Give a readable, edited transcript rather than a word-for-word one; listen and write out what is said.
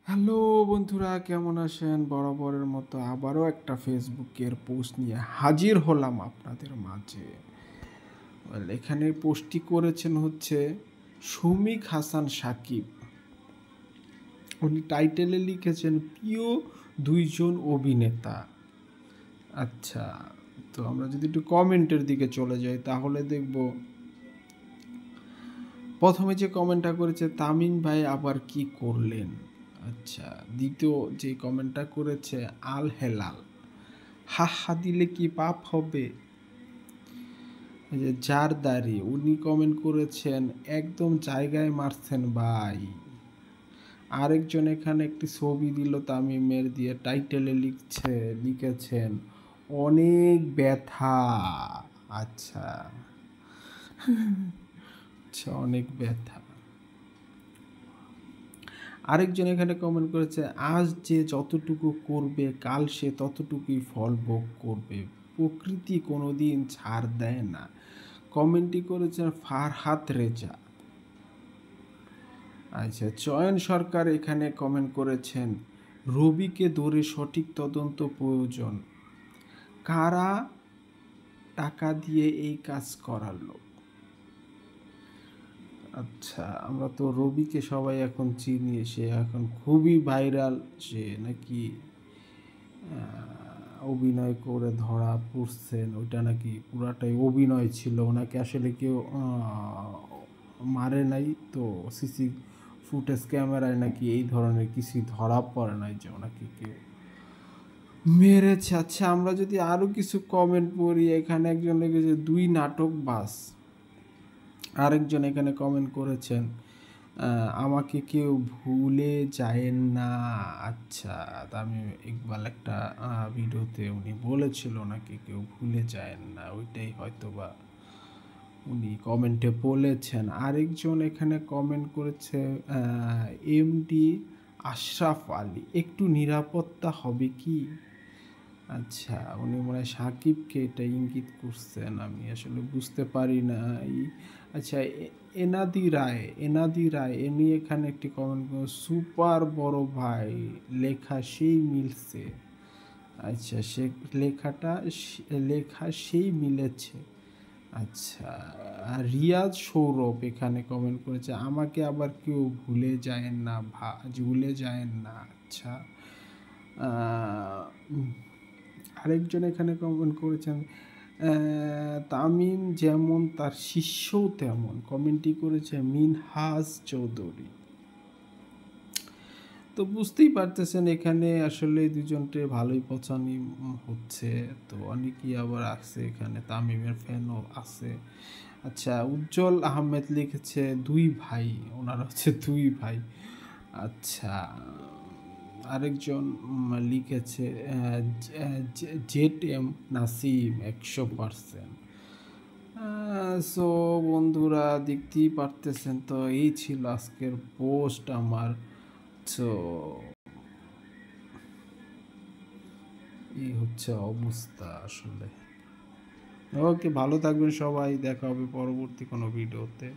Hello বন্ধুরা, কেমন আছেন? বরাবরের মতো আবারও একটা ফেসবুকের পোস্ট নিয়ে হাজির হলাম আপনাদের মাঝে। এখানে পোস্টটি করেছেন হচ্ছে শৌমিক হাসান সাকিব। উনি টাইটেলে লিখেছেন প্রিয় দুইজন অভিনেতা। আচ্ছা, তো আমরা যদি একটু কমেন্টের দিকে চলে যাই তাহলে দেখব প্রথমে যে কমেন্টটা করেছে তামিম ভাই আবার কি করলেন। আচ্ছা, দ্বিতীয় যে কমেন্টটা করেছে আল হেলাল, হা হা দিলে কি পাপ হবে। এই যে জারদারি, উনি কমেন্ট করেছেন একদম জায়গায় মারছেন ভাই। আরেকজন এখানে একটি ছবি দিল তামিমের, দিয়ে টাইটেলে লিখেছেন অনেক ব্যথা। আচ্ছা আচ্ছা, অনেক ব্যথা। আরেকজন এখানে কমেন্ট করেছে আজ যে যতটুকু করবে কাল সে ততটুকুই ফল ভোগ করবে, প্রকৃতি কোনোদিন ছাড় দেয় না। কমেন্টটি করেছেন ফারহাত রেজা। আচ্ছা, চয়ন সরকার এখানে কমেন্ট করেছেন রবিকে ধরে সঠিক তদন্ত প্রয়োজন, কারা টাকা দিয়ে এই কাজ করালো। আচ্ছা, আমরা তো রবিকে সবাই এখন চিনি, সে এখন খুবই ভাইরাল। সে নাকি অভিনয় করে ধরা পড়ছেন, ওইটা নাকি পুরাটাই অভিনয় ছিল, ওনাকে আসলে কেউ মারে নাই। তো সিসি ফুটেজ ক্যামেরায় নাকি এই ধরনের কিছুই ধরা পড়ে নাই যে ওনাকে কেউ মেরেছে। আচ্ছা, আমরা যদি আরও কিছু কমেন্ট পড়ি, এখানে একজন লিখেছে দুই নাটক বাস। আরেকজন এখানে কমেন্ট করেছেন আমাকে কেউ ভুলে যায়েন না। আচ্ছা, আমি ইকবাল একটা ভিডিওতে উনি বলেছিল নাকি কেউ ভুলে যায়েন না, ওইটাই হয়তো বা উনি কমেন্টে বলেছেন। আরেকজন এখানে কমেন্ট করেছে এমডি আশরাফ আলী, একটু নিরাপত্তা হবে কি। আচ্ছা, উনি মনে হয় সাকিবকে এটা ইঙ্গিত করছেন, আমি আসলে বুঝতে পারি না। আচ্ছা, এনাদি রায় এনি এখানে একটি কমেন্ট করে সুপার বড় ভাই, লেখা সেই মিলছে। আচ্ছা, সে লেখা সেই মিলেছে। আচ্ছা, আর রিয়াজ সৌরভ এখানে কমেন্ট করেছে আমাকে আবার কেউ ভুলে যায়েন না, ভুলে যায়েন না। আচ্ছা, আরেকজন এখানে কমেন্ট করেছেন তামিম যেমন তার শিষ্যও তেমন, কমেন্টটি করেছে মিনহাজ চৌধুরী। তো বুঝতেই পারতেছেন এখানে আসলে দুজনকে ভালোই পছানি হচ্ছে। তো অনেকেই আবার আছে, এখানে তামিমের ফ্যানও আছে। আচ্ছা, উজ্জ্বল আহমেদ লিখেছে দুই ভাই, ওনারা হচ্ছে দুই ভাই। আচ্ছা, আরেকজন লিখেছে জেড এম নাসিম 100%। সো বন্ধুরা, দেখতেই পারতেছেন, তো এই ছিল আজকের পোস্ট আমার। তো এই হচ্ছে অবস্থা আসলে। ওকে, ভালো থাকবেন সবাই, দেখা হবে পরবর্তী কোনো ভিডিওতে।